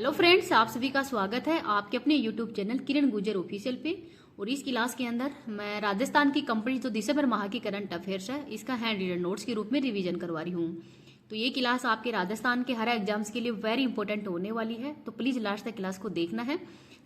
Hello friends, आप सभी का स्वागत है आपके अपने यूट्यूब चैनल किरण गुर्जर ऑफिशियल पे। और इस क्लास के अंदर मैं राजस्थान की कंपनी जो दिसंबर माह की करंट अफेयर्स है इसका हैंड रिटन नोट्स के रूप में रिवीजन करवा रही हूँ। तो ये क्लास आपके राजस्थान के हर एग्जाम्स के लिए वेरी इंपॉर्टेंट होने वाली है, तो प्लीज लास्ट तक क्लास को देखना है।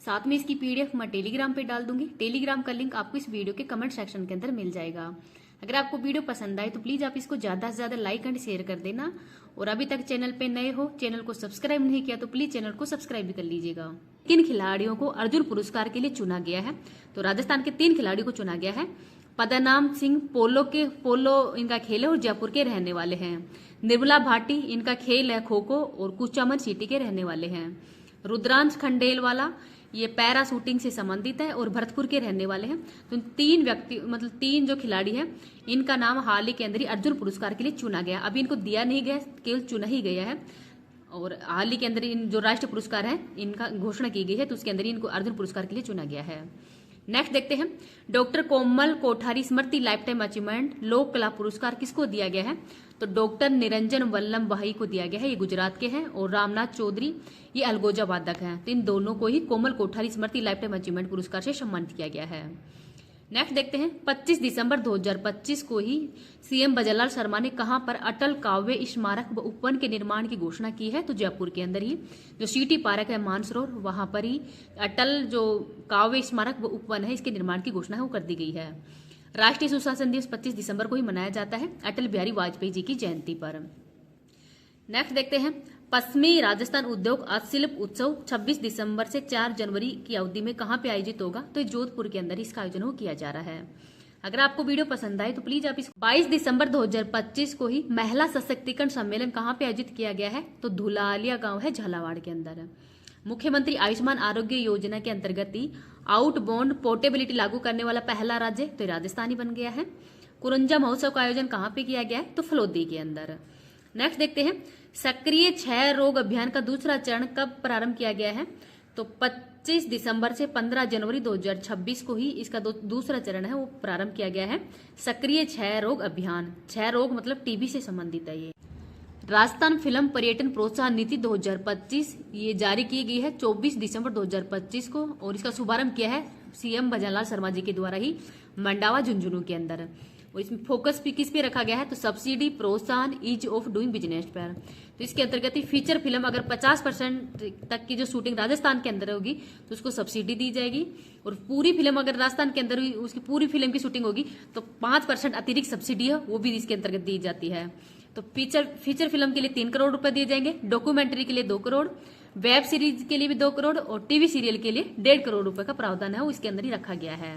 साथ में इसकी पीडीएफ मैं टेलीग्राम पे डाल दूंगी। टेलीग्राम का लिंक आपको इस वीडियो के कमेंट सेक्शन के अंदर मिल जाएगा। अगर आपको वीडियो पसंद आए तो प्लीज आप इसको ज्यादा से ज्यादा लाइक एंड शेयर कर देना। और अभी तक चैनल पे नए हो, चैनल को सब्सक्राइब नहीं किया तो प्लीज चैनल को सब्सक्राइब भी कर लीजिएगा। 3 खिलाड़ियों को अर्जुन पुरस्कार के लिए चुना गया है। तो राजस्थान के 3 खिलाड़ियों को चुना गया है। पदनाम सिंह पोलो इनका खेल है और जयपुर के रहने वाले हैं। निर्मला भाटी इनका खेल है खो खो और कुचामन सिटी के रहने वाले हैं। रुद्रांश खंडेलवाला ये पैरा शूटिंग से संबंधित है और भरतपुर के रहने वाले हैं। तो 3 व्यक्ति मतलब 3 जो खिलाड़ी हैं इनका नाम हाल ही के अंदर ही अर्जुन पुरस्कार के लिए चुना गया। अभी इनको दिया नहीं गया, केवल चुना ही गया है। और हाल ही के अंदर इन जो राष्ट्रीय पुरस्कार है इनका घोषणा की गई है, तो उसके अंदर इनको अर्जुन पुरस्कार के लिए चुना गया है। नेक्स्ट देखते हैं, डॉक्टर कोमल कोठारी स्मृति लाइफ टाइम अचीवमेंट लोक कला पुरस्कार किसको दिया गया है? तो डॉक्टर निरंजन वल्लभ भाई को दिया गया है, ये गुजरात के हैं। और रामनाथ चौधरी ये अलगोजा वादक हैं। तो इन दोनों को ही कोमल कोठारी स्मृति लाइफ टाइम अचीवमेंट पुरस्कार से सम्मानित किया गया है। नेक्स्ट देखते हैं, 25 दिसंबर 2025 को ही सीएम बजरलाल शर्मा ने कहां पर अटल काव्य स्मारक व उपवन के निर्माण की घोषणा की है? तो जयपुर के अंदर ही जो सिटी पार्क है मानसरोवर, वहां पर ही अटल जो काव्य स्मारक व उपवन है इसके निर्माण की घोषणा है वो कर दी गई है। राष्ट्रीय सुशासन दिवस 25 दिसंबर को ही मनाया जाता है अटल बिहारी वाजपेयी जी की जयंती पर। नेक्स्ट देखते हैं, पश्चिमी राजस्थान उद्योग शिल्प उत्सव 26 दिसंबर से 4 जनवरी की अवधि में कहां पे आयोजित होगा? तो जोधपुर के अंदर इसका आयोजन किया जा रहा है। अगर आपको वीडियो पसंद आए तो प्लीज आप इसको 22 दिसंबर 2025 को ही महिला सशक्तिकरण सम्मेलन कहां पे आयोजित किया गया है? तो धुलालिया गांव है झालावाड़ के अंदर। मुख्यमंत्री आयुष्मान आरोग्य योजना के अंतर्गत ही आउटबाउंड पोर्टेबिलिटी लागू करने वाला पहला राज्य तो राजस्थान ही बन गया है। कुरंजा महोत्सव का आयोजन कहां पे किया गया है? तो फलोदी के अंदर। नेक्स्ट देखते हैं, सक्रिय क्षय रोग अभियान का दूसरा चरण कब प्रारंभ किया गया है? तो 25 दिसंबर से 15 जनवरी 2026 को ही इसका दूसरा चरण है वो प्रारंभ किया गया है। सक्रिय क्षय रोग अभियान, क्षय रोग मतलब टीबी से संबंधित है ये। राजस्थान फिल्म पर्यटन प्रोत्साहन नीति 2025 ये जारी की गई है 24 दिसंबर 2025 को। और इसका शुभारंभ किया है सीएम बजरलाल शर्मा जी के द्वारा ही मंडावा झुंझुनू के अंदर। और इसमें फोकस भी किस पे रखा गया है? तो सब्सिडी प्रोत्साहन ईज ऑफ डूइंग बिजनेस पर। तो इसके अंतर्गत ही फीचर फिल्म अगर 50% तक की जो शूटिंग राजस्थान के अंदर होगी तो उसको सब्सिडी दी जाएगी। और पूरी फिल्म अगर राजस्थान के अंदर हुई उसकी पूरी फिल्म की शूटिंग होगी तो 5% अतिरिक्त सब्सिडी है वो भी इसके अंतर्गत दी जाती है। तो फीचर फिल्म के लिए 3 करोड़ रुपए दिए जाएंगे, डॉक्यूमेंट्री के लिए 2 करोड़, वेब सीरीज के लिए भी 2 करोड़ और टीवी सीरियल के लिए 1.5 करोड़ रुपए का प्रावधान है वो इसके अंदर ही रखा गया है।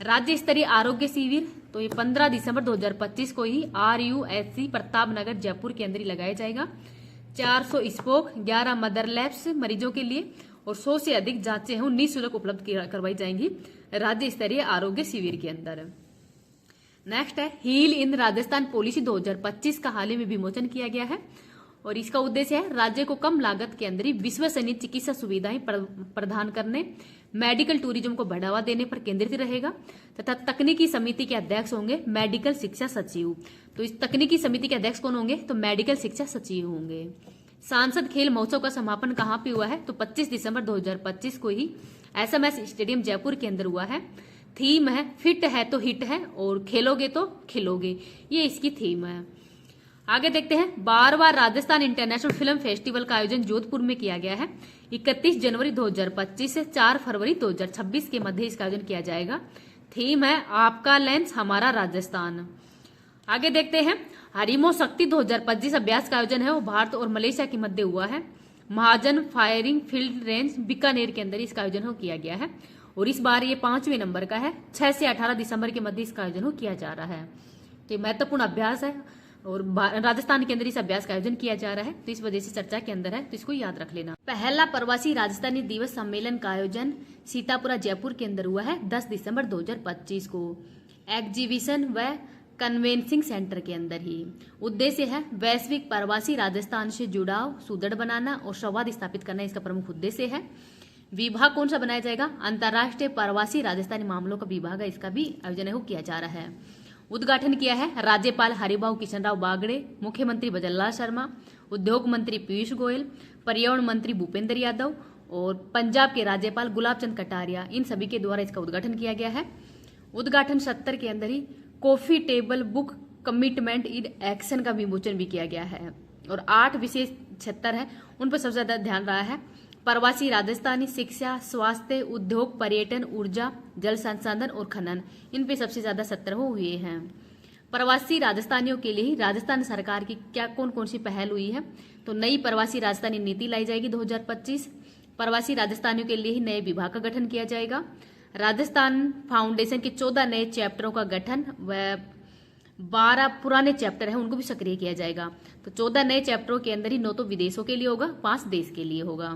राज्य स्तरीय आरोग्य शिविर तो ये 15 दिसंबर 2025 को ही RUSC प्रताप नगर जयपुर के अंदर ही लगाया जाएगा। 400 स्पोक 11 मदर लैब्स मरीजों के लिए और 100 से अधिक जांचें हैं निःशुल्क उपलब्ध करवाई जाएंगी राज्य स्तरीय आरोग्य शिविर के अंदर। नेक्स्ट है, हील इन राजस्थान पॉलिसी 2025 का हाल ही में विमोचन किया गया है। और इसका उद्देश्य है राज्य को कम लागत के अंदर ही विश्वसनीय चिकित्सा सुविधाएं प्रदान करने, मेडिकल टूरिज्म को बढ़ावा देने पर केंद्रित रहेगा तथा तकनीकी समिति के अध्यक्ष होंगे मेडिकल शिक्षा सचिव। तो इस तकनीकी समिति के अध्यक्ष कौन होंगे? तो मेडिकल शिक्षा सचिव होंगे। सांसद खेल महोत्सव का समापन कहां पे हुआ है? तो 25 दिसंबर 2025 को ही SMS स्टेडियम जयपुर के अंदर हुआ है। थीम है फिट है तो हिट है और खेलोगे तो खिलोगे, ये इसकी थीम है। आगे देखते हैं, 12वां राजस्थान इंटरनेशनल फिल्म फेस्टिवल का आयोजन जोधपुर में किया गया है। 31 जनवरी 2025 से 4 फरवरी 2026 के मध्य इसका आयोजन किया जाएगा। थीम है आपका लेंस हमारा राजस्थान। आगे देखते हैं, हरिमो शक्ति 2025 अभ्यास का आयोजन है वो भारत और मलेशिया के मध्य हुआ है। महाजन फायरिंग फील्ड रेंज बीकानेर के अंदर इसका आयोजन किया गया है। और इस बार ये 5वें नंबर का है। 6 से 18 दिसंबर के मध्य इसका आयोजन किया जा रहा है। तो महत्वपूर्ण अभ्यास है और राजस्थान के अंदर इस अभ्यास का आयोजन किया जा रहा है, तो इस वजह से चर्चा के अंदर है, तो इसको याद रख लेना। पहला प्रवासी राजस्थानी दिवस सम्मेलन का आयोजन सीतापुरा जयपुर के अंदर हुआ है 10 दिसंबर 2025 को एग्जीबिशन व कन्वेंसिंग सेंटर के अंदर ही। उद्देश्य है वैश्विक प्रवासी राजस्थान से जुड़ाव सुदृढ़ बनाना और संवाद स्थापित करना, इसका प्रमुख उद्देश्य है। विभाग कौन सा बनाया जाएगा? अंतर्राष्ट्रीय प्रवासी राजस्थानी मामलों का विभाग है, इसका भी आयोजन है वो किया जा रहा है। उद्घाटन किया है राज्यपाल हरिभाऊ किशन राव बागड़े, मुख्यमंत्री बजरलाल शर्मा, उद्योग मंत्री पीयूष गोयल, पर्यावरण मंत्री भूपेंद्र यादव और पंजाब के राज्यपाल गुलाब चंद कटारिया, इन सभी के द्वारा इसका उद्घाटन किया गया है। उद्घाटन सत्र के अंदर ही coffee table book commitment in action का विमोचन भी किया गया है और 8 विशेष क्षेत्र है, उन पर सबसे ज्यादा ध्यान रहा है। प्रवासी राजस्थानी, शिक्षा, स्वास्थ्य, उद्योग, पर्यटन, ऊर्जा, जल संसाधन और खनन, इन पे सबसे ज्यादा सत्र हुए हैं। प्रवासी राजस्थानियों के लिए ही राजस्थान सरकार की क्या कौन कौन सी पहल हुई है, तो नई प्रवासी राजस्थानी नीति लाई जाएगी 2025। प्रवासी राजस्थानियों के लिए ही नए विभाग का गठन किया जाएगा। राजस्थान फाउंडेशन के 14 नए चैप्टरों का गठन व 12 पुराने चैप्टर हैं उनको भी सक्रिय किया जाएगा। तो 14 नए चैप्टरों के अंदर ही 9 तो विदेशों के लिए होगा, 5 देश के लिए होगा।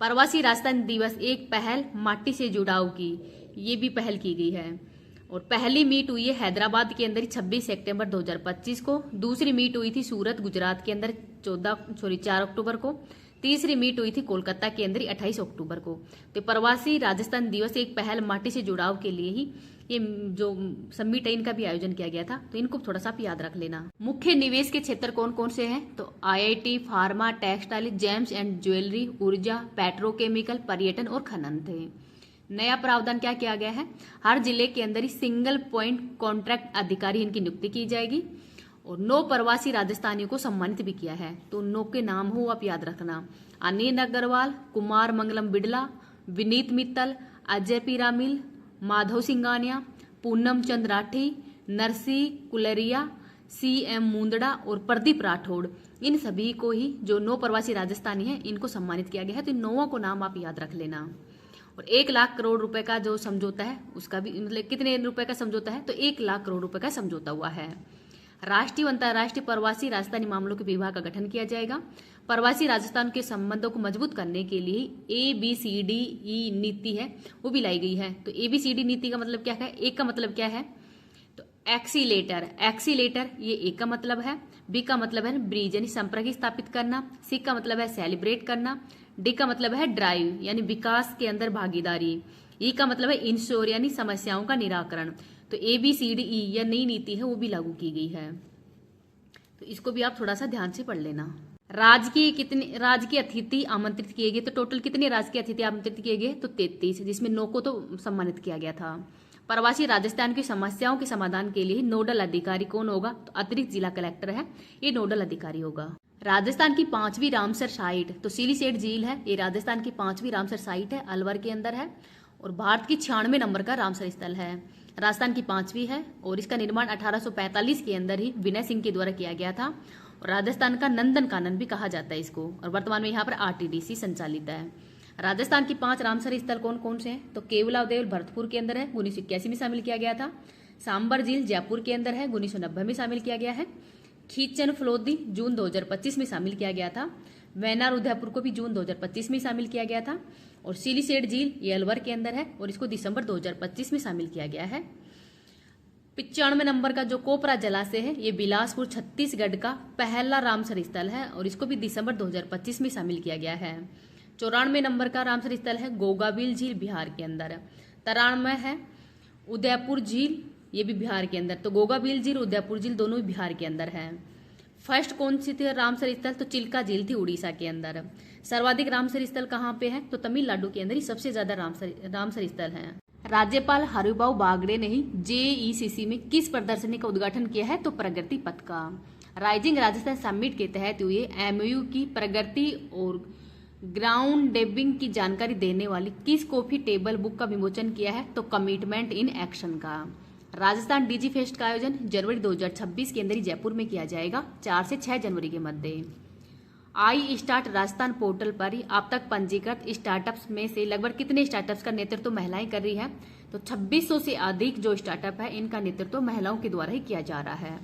प्रवासी राजस्थानी दिवस एक पहल माटी से जुड़ाव की, ये भी पहल की गई है और पहली मीट हुई है हैदराबाद के अंदर 26 सितंबर 2025 को। दूसरी मीट हुई थी सूरत गुजरात के अंदर 4 अक्टूबर को। तीसरी मीट हुई थी कोलकाता के अंदर 28 अक्टूबर को। तो प्रवासी राजस्थान दिवस एक पहल माटी से जुड़ाव के लिए ही ये जो समिट है इनका भी आयोजन किया गया था, तो इनको थोड़ा सा आप याद रख लेना। मुख्य निवेश के क्षेत्र कौन कौन से हैं, तो IIT, pharma, textile, James and jewellery, ऊर्जा, पेट्रोकेमिकल, पर्यटन और खनन थे। नया प्रावधान क्या किया गया है, हर जिले के अंदर ही सिंगल पॉइंट कॉन्ट्रैक्ट अधिकारी इनकी नियुक्ति की जाएगी और 9 प्रवासी राजस्थानियों को सम्मानित भी किया है। तो 9 के नाम हो आप याद रखना, अनिल अग्रवाल, कुमार मंगलम बिड़ला, विनीत मित्तल, अजय पीरामिल, माधव सिंगानिया, पूनम चंद राठी, नरसी कुलरिया, CM मुंदड़ा और प्रदीप राठौड़, इन सभी को ही जो 9 प्रवासी राजस्थानी हैं इनको सम्मानित किया गया है। तो इन 9 को नाम आप याद रख लेना। और 1 लाख करोड़ रुपए का जो समझौता है उसका भी मतलब कितने रुपए का समझौता है, तो 1 लाख करोड़ रुपए का समझौता हुआ है। राष्ट्रीय व अंतर्राष्ट्रीय प्रवासी राजस्थानी मामलों के विभाग का गठन किया जाएगा। प्रवासी राजस्थान के संबंधों को मजबूत करने के लिए ABCDE नीति है वो भी लाई गई है। तो ABCD नीति का मतलब क्या है, एक का मतलब क्या है, तो एक्सीलेटर ये एक का मतलब है। बी का मतलब है ब्रिज यानी संपर्क स्थापित करना। सी का मतलब है सेलिब्रेट करना। डी का मतलब है ड्राइव यानी विकास के अंदर भागीदारी। ई का मतलब है इंश्योर यानी समस्याओं का निराकरण। तो ABCDE या नई नीति है वो भी लागू की गई है, तो इसको भी आप थोड़ा सा ध्यान से पढ़ लेना। राजकीय अतिथि आमंत्रित किए गए, तो टोटल कितने राजकीय अतिथि आमंत्रित किए गए, तो 33, जिसमें 9 को तो सम्मानित किया गया था। प्रवासी राजस्थान की समस्याओं के समाधान के लिए नोडल अधिकारी कौन होगा, तो अतिरिक्त जिला कलेक्टर है ये नोडल अधिकारी होगा। राजस्थान की 5वीं रामसर साइट, तो सिलीसेट झील है, ये राजस्थान की 5वीं रामसर साइट है, अलवर के अंदर है और भारत की 96 नंबर का रामसर स्थल है। राजस्थान की 5वीं है और इसका निर्माण 1845 के अंदर ही विनय सिंह के द्वारा किया गया था और राजस्थान का नंदन कानन भी कहा जाता है इसको, और वर्तमान में यहाँ पर RTDC संचालित है। राजस्थान की 5 रामसर स्थल कौन कौन से हैं, तो केवलादेव भरतपुर के अंदर है, 1981 में शामिल किया गया था। सांबर झील जयपुर के अंदर है, 1990 में शामिल किया गया है। खींचन फलोदी जून 2025 में शामिल किया गया था। वैनार उदयपुर को भी जून 2025 में शामिल किया गया था और सिलीसेट झील ये अलवर के अंदर है और इसको दिसंबर 2025 में शामिल किया गया है। 95 नंबर का जो कोपरा जलाशय है ये बिलासपुर छत्तीसगढ़ का पहला रामसर स्थल है और इसको भी दिसंबर 2025 में शामिल किया गया है। 94 नंबर का रामसर स्थल है गोगाबिल झील बिहार के अंदर। 93 है उदयपुर झील, ये भी बिहार के अंदर। तो गोगाबिल झील उदयपुर झील दोनों भी बिहार के अंदर है। फर्स्ट कौन सी थी रामसर स्थल, तो चिल्का झील थी उड़ीसा के अंदर। सर्वाधिक रामसर स्थल कहाँ पे है, तो तमिलनाडु के अंदर ही सबसे ज्यादा रामसर स्थल है। राज्यपाल हरिभाऊ बागड़े ने ही JECC में किस प्रदर्शनी का उद्घाटन किया है, तो प्रगति पथ का। राइजिंग राजस्थान समिट के तहत हुए MOU की प्रगति और ग्राउंड डेबिंग की जानकारी देने वाली किस कॉफी टेबल बुक का विमोचन किया है, तो कमिटमेंट इन एक्शन का। राजस्थान DG फेस्ट का आयोजन जनवरी 2026 के अंदर ही जयपुर में किया जाएगा, 4 से 6 जनवरी के मध्य। आई स्टार्ट राजस्थान पोर्टल पर ही अब तक पंजीकृत स्टार्टअप्स में से लगभग कितने स्टार्टअप्स का नेतृत्व महिलाएं कर रही है, तो 2600 से अधिक जो स्टार्टअप है इनका नेतृत्व महिलाओं के द्वारा ही किया जा रहा है।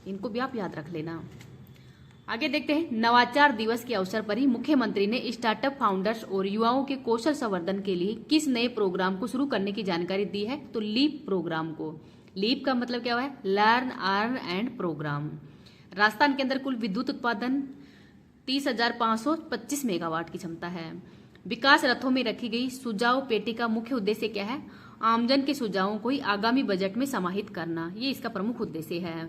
इनको भी आप याद रख लेना। आगे देखते हैं, नवाचार दिवस के अवसर पर ही मुख्यमंत्री ने स्टार्टअप फाउंडर्स और युवाओं के कौशल संवर्धन के लिए किस नए प्रोग्राम को शुरू करने की जानकारी दी है, तो लीप प्रोग्राम को। लीप का मतलब क्या है, learn earn and program. Rajasthan के अंदर कुल विद्युत उत्पादन 30,525 मेगावाट की क्षमता है। विकास रथों में रखी गई सुझाव पेटी का मुख्य उद्देश्य क्या है, आमजन के सुझावों को ही आगामी बजट में समाहित करना, ये इसका प्रमुख उद्देश्य है।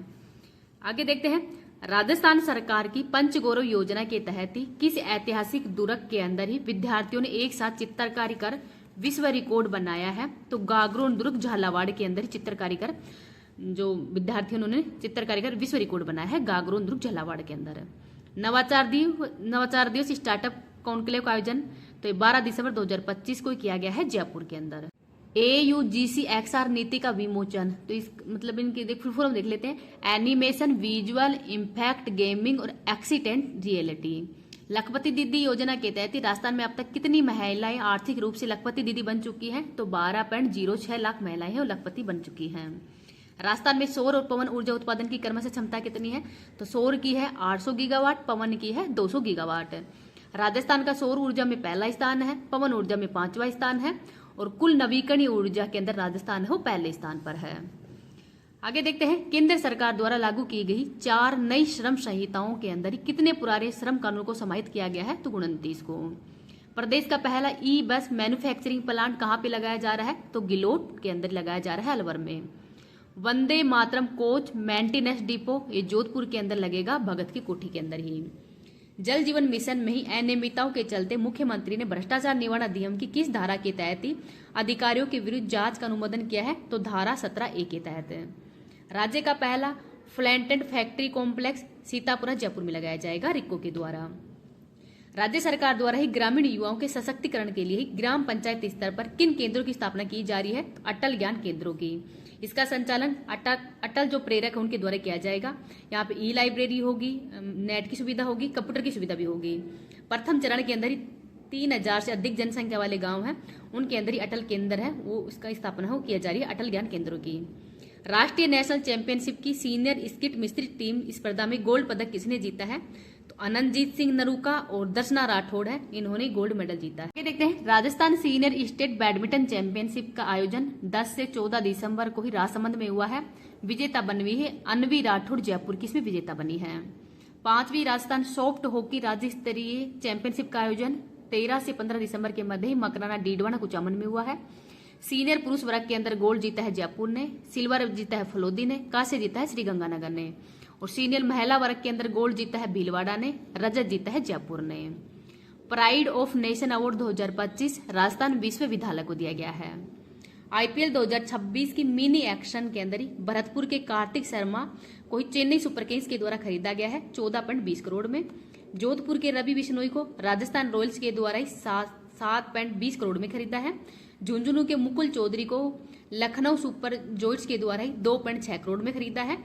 आगे देखते हैं, राजस्थान सरकार की पंचगौरव योजना के तहत ही किस ऐतिहासिक दुर्ग के अंदर ही विद्यार्थियों ने एक साथ चित्रकारी कर विश्व रिकॉर्ड बनाया है? तो गागरोन दुर्ग झालावाड़ के अंदर ही चित्रकारी कर जो विद्यार्थियों ने चित्रकारी कर विश्व रिकॉर्ड बनाया है गागरोन दुर्ग झालावाड़ के अंदर। नवाचार दिवस स्टार्टअप कॉन्क्लेव का आयोजन तो 12 दिसंबर 2025 को किया गया है जयपुर के अंदर। AUGC XR नीति का विमोचन, तो इस मतलब इनकी फुल फॉर्म देख लेते हैं। एनिमेशन, विजुअल इम्पैक्ट, गेमिंग और एक्सीडेंट रियलिटी। लखपति दीदी योजना के तहत राजस्थान में अब तक कितनी महिलाएं आर्थिक रूप से लखपति दीदी बन चुकी हैं? तो 12.06 लाख महिलाएं हैं और लखपति बन चुकी हैं। राजस्थान में सौर और पवन ऊर्जा उत्पादन की क्रमशः क्षमता कितनी है? तो सौर की है 800 गीगावाट, पवन की है 200 गीगावाट। राजस्थान का सौर ऊर्जा में पहला स्थान है, पवन ऊर्जा में 5वां स्थान है और कुल नवीकरणीय ऊर्जा के अंदर राजस्थान है वो पहले स्थान पर है। आगे देखते हैं, केंद्र सरकार द्वारा लागू की गई 4 नई श्रम संहिताओं के अंदर ही कितने पुराने श्रम कानून को समाहित किया गया है? तो 29 को। प्रदेश का पहला ई-बस मैन्युफैक्चरिंग प्लांट कहाँ पे लगाया जा रहा है? तो गिलोट के अंदर लगाया जा रहा है, अलवर में। Vande Mataram coach maintenance depot ये जोधपुर के अंदर लगेगा, भगत की कोठी के अंदर ही। जल जीवन मिशन में ही अनियमितताओं के चलते मुख्यमंत्री ने भ्रष्टाचार निवारण अधिनियम की किस धारा के तहत ही अधिकारियों के विरुद्ध जांच का अनुमोदन किया है? तो धारा 17A के तहत। राज्य का पहला फ्लैंटेड फैक्ट्री कॉम्प्लेक्स सीतापुरा जयपुर में लगाया जाएगा रिक्को के द्वारा। राज्य सरकार द्वारा ही ग्रामीण युवाओं के सशक्तिकरण के लिए ग्राम पंचायत स्तर पर किन केंद्रों की स्थापना की जा रही है? तो अटल ज्ञान केंद्रों की। इसका संचालन अटल जो प्रेरक है उनके द्वारा किया जाएगा। यहाँ पे ई-लाइब्रेरी होगी, नेट की सुविधा होगी, कंप्यूटर की सुविधा भी होगी। प्रथम चरण के अंदर ही 3000 से अधिक जनसंख्या वाले गांव हैं, उनके अंदर ही अटल केंद्र है, वो उसका स्थापना हो किया जा रही है अटल ज्ञान केंद्रों की। राष्ट्रीय नेशनल चैंपियनशिप की सीनियर स्किट मिस्त्री टीम स्पर्धा में गोल्ड पदक किसने जीता है? तो अनंतजीत सिंह नरूका और दर्शना राठौड़ है, इन्होंने गोल्ड मेडल जीता है। देखते हैं, Rajasthan senior state badminton championship का आयोजन 10 से 14 दिसंबर को ही राजसमंद में हुआ है। विजेता बनी है अनवी राठौड़, जयपुर की इसमें विजेता बनी है। 5वीं राजस्थान सॉफ्ट हॉकी राज्य स्तरीय चैंपियनशिप का आयोजन 13 से 15 दिसंबर के मध्य ही मकराना डीडवाना कुचामन में हुआ है। सीनियर पुरुष वर्ग के अंदर गोल्ड जीता है जयपुर ने, सिल्वर जीता है फलोदी ने, कांस्य जीता है श्रीगंगानगर ने और सीनियर महिला वर्ग के अंदर गोल्ड जीता है भीलवाड़ा ने, रजत जीता है जयपुर ने। Pride of nation award 2025 Rajasthan विश्वविद्यालय को दिया गया है। IPL 2026 की मिनी एक्शन के अंदर ही भरतपुर के कार्तिक शर्मा को ही चेन्नई सुपर किंग्स के द्वारा खरीदा गया है 14.20 करोड़ में। जोधपुर के रवि बिश्नोई को राजस्थान रॉयल्स के द्वारा ही 7.20 करोड़ में खरीदा है। झुंझुनू के मुकुल चौधरी को लखनऊ सुपर जॉयंट्स के द्वारा ही 2.6 करोड़ में खरीदा है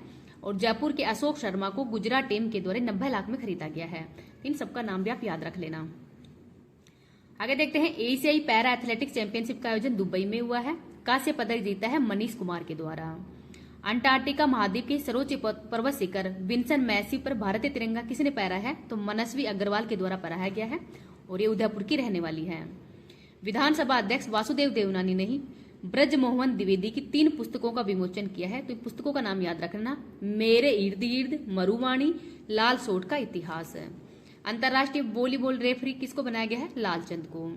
और जयपुर के अशोक शर्मा को गुजरात टीम के द्वारा 90 लाख में खरीदा गया है। इन सबका नाम भी आप याद रख लेना। आगे देखते हैं, एशियाई पैरा एथलेटिक्स चैंपियनशिप का आयोजन दुबई में हुआ है। कांस्य पदक जीता है मनीष कुमार के द्वारा। अंटार्कटिका महाद्वीप के सर्वोच्च पर्वत शिखर विंसन मैसी पर भारतीय तिरंगा किसने पहरा है? तो मनस्वी अग्रवाल के द्वारा पहराया गया है और ये उदयपुर की रहने वाली है। विधानसभा अध्यक्ष वासुदेव देवनानी ने ही ब्रजमोहन द्विवेदी की 3 पुस्तकों का विमोचन किया है। तो इन पुस्तकों का नाम याद रखना, मेरे इर्द गिर्द, मरुवाणी, लाल सोट का इतिहास। अंतर्राष्ट्रीय वॉलीबॉल रेफरी किसको बनाया गया है? लालचंद को।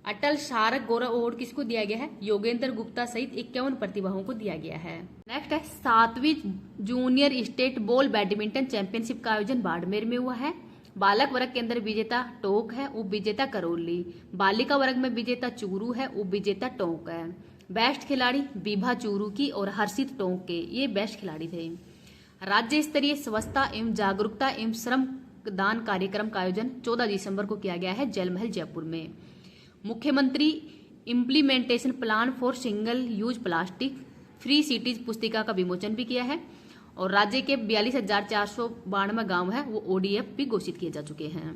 अटल शारक गौरव अवार्ड किसको दिया गया है? योगेंद्र गुप्ता सहित 51 प्रतिभाओं को दिया गया है। नेक्स्ट है, 7वीं junior state ball badminton championship का आयोजन बाड़मेर में हुआ है। बालक वर्ग के अंदर विजेता टोंक है, उप विजेता करौली। बालिका वर्ग में विजेता चूरू है, उप विजेता टोंक है। बेस्ट खिलाड़ी विभा चूरू की और हर्षित टोंक के, ये बेस्ट खिलाड़ी थे। राज्य स्तरीय स्वच्छता एवं जागरूकता एवं श्रम दान कार्यक्रम का आयोजन 14 दिसंबर को किया गया है जलमहल जयपुर में। मुख्यमंत्री implementation plan for single use plastic free cities पुस्तिका का विमोचन भी किया है और राज्य के 42,492 गांव है वो ODF भी घोषित किए जा चुके हैं।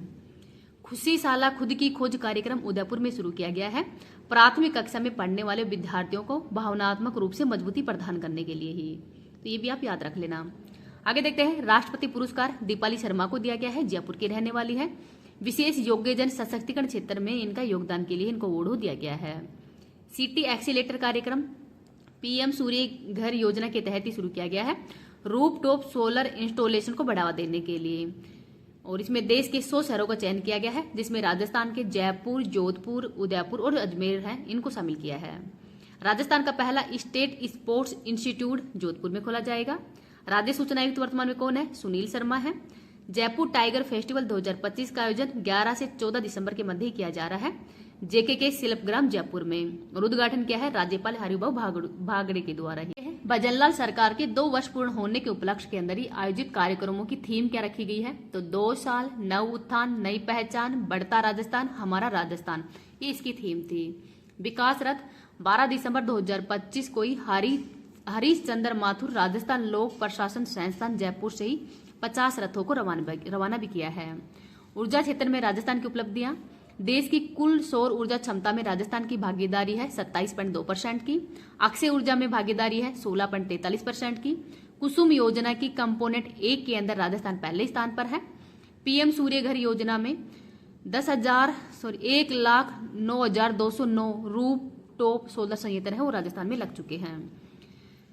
खुशी साला खुद की खोज कार्यक्रम उदयपुर में शुरू किया गया है प्राथमिक कक्षा में पढ़ने वाले विद्यार्थियों को भावनात्मक रूप से मजबूती प्रदान करने के लिए ही। तो ये भी आप याद रख लेना। आगे देखते हैं, राष्ट्रपति पुरस्कार दीपाली शर्मा को दिया गया है, जयपुर की रहने वाली है। विशेष योग्यजन सशक्तिकरण क्षेत्र में इनका योगदान के लिए इनको अवार्ड दिया गया है। सिटी एक्सीलेटर कार्यक्रम PM सूर्य घर योजना के तहत ही शुरू किया गया है रूफटॉप सोलर इंस्टॉलेशन को बढ़ावा देने के लिए और इसमें देश के 100 शहरों का चयन किया गया है जिसमें राजस्थान के जयपुर, जोधपुर, उदयपुर और अजमेर है, इनको शामिल किया है। राजस्थान का पहला स्टेट स्पोर्ट्स इंस्टीट्यूट जोधपुर में खोला जाएगा। राज्य सूचना आयुक्त वर्तमान में कौन है? सुनील शर्मा है। जयपुर टाइगर फेस्टिवल 2025 का आयोजन 11 से 14 दिसंबर के मध्य किया जा रहा है जेके शिल्पग्राम जयपुर में। और उद्घाटन क्या है? राज्यपाल हरिभाऊ बागड़े के द्वारा ही। भजनलाल सरकार के 2 वर्ष पूर्ण होने के उपलक्ष्य के अंदर ही आयोजित कार्यक्रमों की थीम क्या रखी गई है? तो 2 साल, नव उत्थान, नई पहचान, बढ़ता राजस्थान, हमारा राजस्थान, ये इसकी थीम थी। विकास रथ 12 दिसंबर 2025 को ही हरीश चंद्र माथुर राजस्थान लोक प्रशासन संस्थान जयपुर से ही 50 रथों को रवाना भी किया है। ऊर्जा क्षेत्र में राजस्थान की उपलब्धियां। देश की कुल सौर ऊर्जा क्षमता में राजस्थान की भागीदारी है 27.2% की। अक्षय ऊर्जा में भागीदारी है 16.43% की। कुसुम योजना की कंपोनेंट 1 के अंदर राजस्थान पहले स्थान पर है। पीएम सूर्य घर योजना में 1,09,209 रूप टॉप सोलर संयंत्र है वो राजस्थान में लग चुके हैं।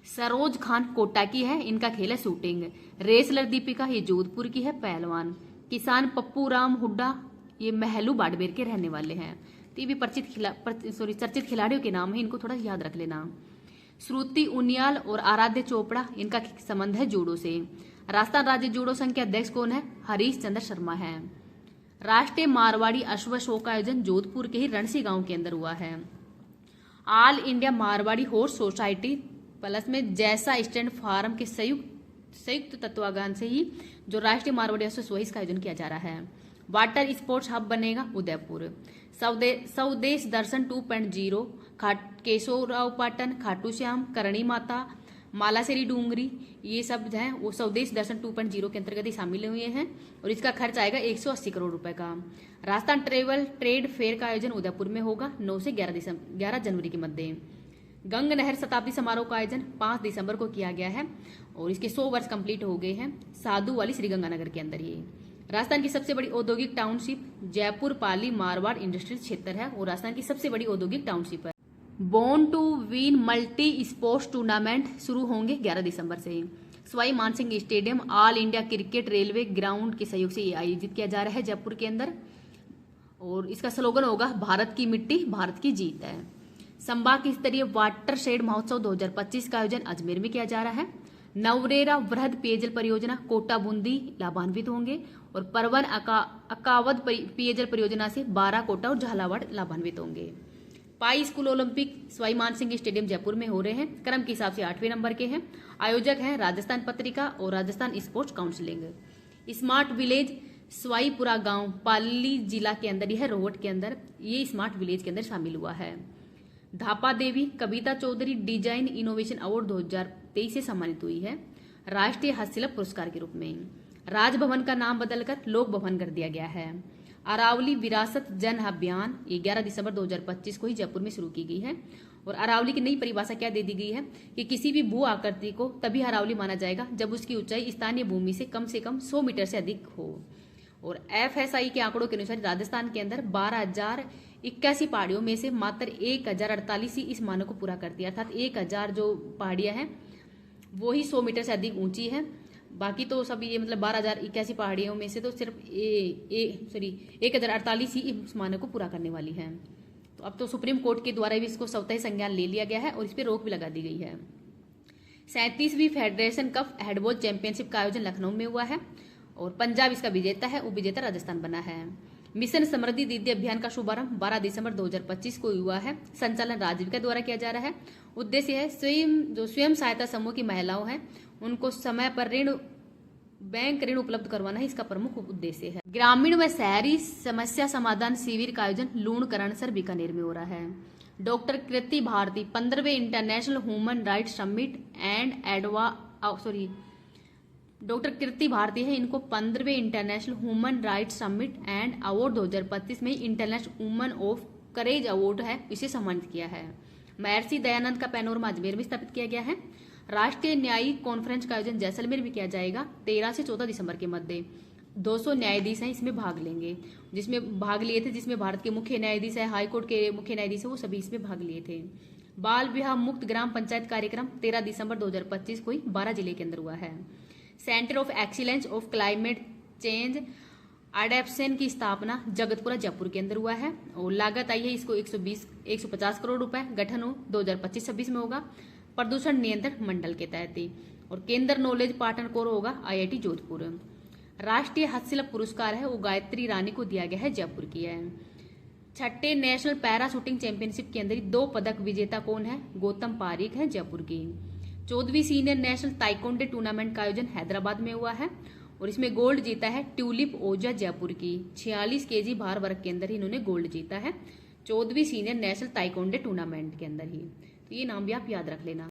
सरोज खान कोटा की है, इनका खेल है शूटिंग। रेसलर दीपिका ये जोधपुर की है पहलवान। किसान पप्पू राम हुड्डा ये महलू बाड़मेर के रहने वाले हैं। तो ये भी चर्चित खिलाड़ियों के नाम है, इनको थोड़ा याद रख लेना। श्रुति उनियाल और आराध्य चोपड़ा इनका संबंध है जूडो से। राजस्थान राज्य जूडो संघ के अध्यक्ष कौन है? हरीश चंद्र शर्मा है। राष्ट्रीय मारवाड़ी अश्व शो का आयोजन जोधपुर के ही रणसी गांव के अंदर हुआ है। All India Marwari horse society plus में जैसा स्टैंड फार्म के संयुक्त तत्वावधान से ही जो राष्ट्रीय मारवाड़ी अश्व शो इसका आयोजन किया जा रहा है। वाटर स्पोर्ट्स हब बनेगा उदयपुर। स्वदेश दर्शन 2.0 केशवराव पाटन, खाटू श्याम, करणी माता, मालासेरी डूंगरी, ये सब जो है वो स्वदेश दर्शन 2.0 के अंतर्गत ही शामिल हुए हैं और इसका खर्च आएगा 180 करोड़ रुपए का। राजस्थान ट्रेड फेयर का आयोजन उदयपुर में होगा 9 से 11 जनवरी के मध्य। गंग नहर शताब्दी समारोह का आयोजन 5 दिसंबर को किया गया है और इसके 100 वर्ष कंप्लीट हो गए हैं साधु वाली श्रीगंगानगर के अंदर। ये राजस्थान की सबसे बड़ी औद्योगिक टाउनशिप जयपुर पाली मारवाड़ इंडस्ट्रियल क्षेत्र है और राजस्थान की सबसे बड़ी औद्योगिक टाउनशिप है। Born to win multi sports tournament शुरू होंगे 11 दिसंबर से। Sawai Mansingh stadium all India cricket railway ground के सहयोग से ये आयोजित किया जा रहा है जयपुर के अंदर और इसका स्लोगन होगा भारत की मिट्टी भारत की जीत है। संभाग स्तरीय वाटर शेड महोत्सव 2025 का आयोजन अजमेर में किया जा रहा है। नवरेरा वृहद पेयजल परियोजना कोटा बूंदी लाभान्वित होंगे और परवन अकावद पेयजल परियोजना से 12 कोटा और झालावाड़ लाभान्वित होंगे। पाई school Olympic Sawai Mansingh stadium Jaipur में हो रहे हैं। क्रम के हिसाब से 8वें नंबर के हैं। आयोजक हैं राजस्थान पत्रिका और Rajasthan sports counselling. Smart village Sawaipura गांव पाली जिला के अंदर यह रोहट के अंदर ये स्मार्ट विलेज के अंदर शामिल हुआ है। धापा देवी कविता चौधरी डिजाइन इनोवेशन अवार्ड 2023 से सम्मानित हुई है राष्ट्रीय हस्तशिल्प पुरस्कार के रूप में। राजभवन का नाम बदलकर लोक भवन कर दिया गया है। अरावली विरासत जन अभियान ये 11 दिसंबर 2025 को ही जयपुर में शुरू की गई है और अरावली की नई परिभाषा क्या दे दी गई है कि किसी भी भू आकृति को तभी अरावली माना जाएगा जब उसकी ऊंचाई स्थानीय भूमि से कम 100 मीटर से अधिक हो। और FSI के आंकड़ों के अनुसार राजस्थान के अंदर 12,081 पहाड़ियों में से मात्र 1,048 ही इस मानक को पूरा करती है, अर्थात 1,000 जो पहाड़ियां हैं वो ही 100 मीटर से अधिक ऊंची है। बाकी तो सब ये मतलब 12,081 पहाड़ियों में से तो सिर्फ 1,048 ही इस मानक को पूरा करने वाली है। तो अब तो सुप्रीम कोर्ट के द्वारा भी इसको स्वतः संज्ञान ले लिया गया है और इस पर रोक भी लगा दी गई है। 37वीं फेडरेशन कप हैंडबॉल चैंपियनशिप का आयोजन लखनऊ में हुआ है और पंजाब इसका विजेता है, उपविजेता राजस्थान बना है। मिशन समृद्धि दीदी अभियान का शुभारंभ 12 दिसंबर 2025 को हुआ है। संचालन राजीविका द्वारा किया जा रहा है। उद्देश्य है स्वयं सहायता समूह की महिलाओं हैं उनको समय पर बैंक ऋण उपलब्ध करवाना ही इसका प्रमुख उद्देश्य है। ग्रामीण व शहरी समस्या समाधान शिविर का आयोजन लूणकरणसर बीकानेर में हो रहा है। डॉक्टर कृति भारती 15वें international human rights summit and doctor Kriti Bharti है, इनको 15वें international human rights summit and award 2025 में international woman of courage award है इसे सम्मानित किया है। महर्षि दयानंद का पैनोरमा अजमेर में स्थापित किया गया है। राष्ट्रीय न्यायिक कॉन्फ्रेंस का आयोजन जैसलमेर में किया जाएगा 13 से 14 दिसंबर के मध्य। 200 न्यायाधीश हैं इसमें भाग लेंगे, जिसमें भाग लिए थे जिसमें भारत के मुख्य न्यायाधीश है, हाईकोर्ट के मुख्य न्यायाधीश है, वो सभी इसमें भाग लिए थे। बाल विवाह मुक्त ग्राम पंचायत कार्यक्रम 13 दिसंबर 2025 को ही 12 जिले के अंदर हुआ है। Centre of excellence of climate change adaptation की स्थापना जगतपुरा जयपुर के अंदर हुआ है और लागत आई है इसको 150 करोड़ रुपए। गठन 2025-26 में होगा प्रदूषण नियंत्रण मंडल के तहत ही। और केंद्र नॉलेज पार्टनर कोर होगा IIT जोधपुर। राष्ट्रीय हस्तशिल्प पुरस्कार है वो गायत्री रानी को दिया गया है, जयपुर की है। छठे नेशनल पैरा शूटिंग चैंपियनशिप के अंदर 2 पदक विजेता कौन है? गौतम पारीक है, जयपुर की। 14वीं सीनियर नेशनल ताइक्वांडो टूर्नामेंट का आयोजन हैदराबाद में हुआ है और इसमें गोल्ड जीता है ट्यूलिप ओझा, जयपुर की। 46 kg भार वर्ग के अंदर ही इन्होंने गोल्ड जीता है 14वीं सीनियर नेशनल ताइक्वांडो टूर्नामेंट के अंदर ही। तो ये नाम भी आप याद रख लेना।